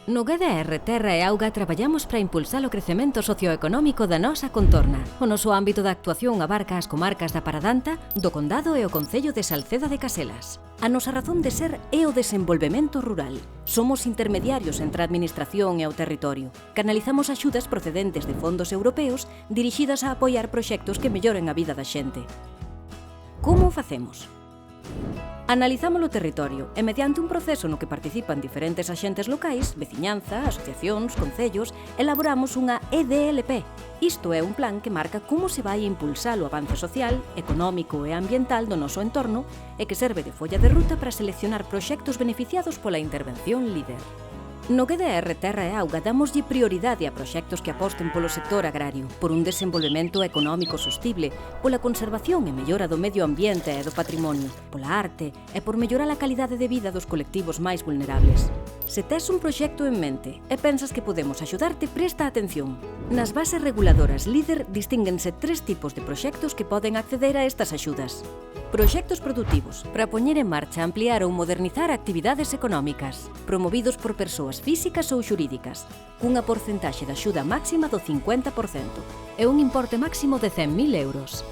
No GDR Terra e Auga traballamos para impulsar o crecemento socioeconómico da nosa contorna. O noso ámbito de actuación abarca as comarcas da Paradanta, do Condado e o concello de Salceda de Caselas. A nosa razón de ser é o desenvolvemento rural. Somos intermediarios entre a administración e o territorio. Canalizamos axudas procedentes de fondos europeos dirixidas a apoiar proxectos que melloren a vida da xente. Como o facemos? Analizamos o territorio e, mediante un proceso no que participan diferentes axentes locais, veciñanza, asociacións, concellos, elaboramos unha EDLP. Isto é un plan que marca como se vai impulsar o avance social, económico e ambiental do noso entorno e que serve de folla de ruta para seleccionar proxectos beneficiados pola intervención líder. No GDR Terra e Auga damoslle prioridade a proxectos que aposten polo sector agrario, por un desenvolvemento económico sostible, pola conservación e mellora do medio ambiente e do patrimonio, pola arte e por mellorar a calidade de vida dos colectivos máis vulnerables. Se tes un proxecto en mente e pensas que podemos axudarte, presta atención. Nas bases reguladoras líder distínguense 3 tipos de proxectos que poden acceder a estas axudas. Proxectos produtivos, para poñer en marcha, ampliar ou modernizar actividades económicas, promovidos por persoas físicas ou xurídicas, cunha porcentaxe de axuda máxima do 50% e un importe máximo de 100.000 euros.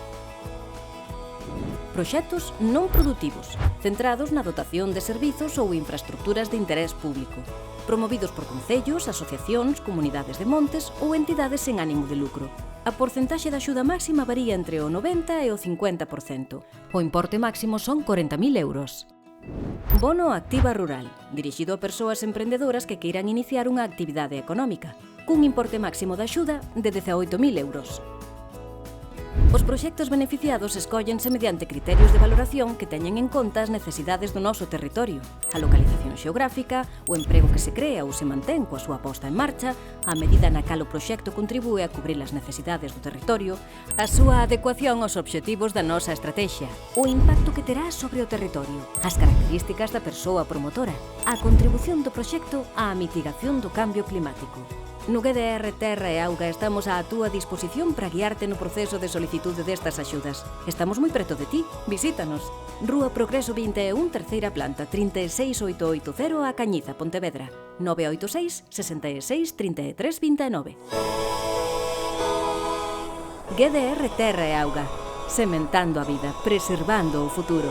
Proxectos non produtivos, centrados na dotación de servizos ou infraestructuras de interés público, promovidos por concellos, asociacións, comunidades de montes ou entidades sen ánimo de lucro. A porcentaxe de axuda máxima varía entre o 90% e o 50%. O importe máximo son 40.000 euros. Bono Activa Rural, dirixido a persoas emprendedoras que queiran iniciar unha actividade económica, cun importe máximo de axuda de 18.000 euros. Os proxectos beneficiados escóllense mediante criterios de valoración que teñen en conta as necesidades do noso territorio, a localización xeográfica, o emprego que se crea ou se mantén coa súa posta en marcha, a medida na cal o proxecto contribúe a cubrir as necesidades do territorio, a súa adecuación aos obxectivos da nosa estrategia, o impacto que terá sobre o territorio, as características da persoa promotora, a contribución do proxecto á mitigación do cambio climático. No GDR Terra e Auga estamos á túa disposición para guiarte no proceso de solicitude destas axudas. Estamos moi preto de ti, visítanos. Rúa Progreso 21, terceira planta, 36880 a Cañiza, Pontevedra. 986 66 33 29. GDR Terra e Auga. Sementando a vida, preservando o futuro.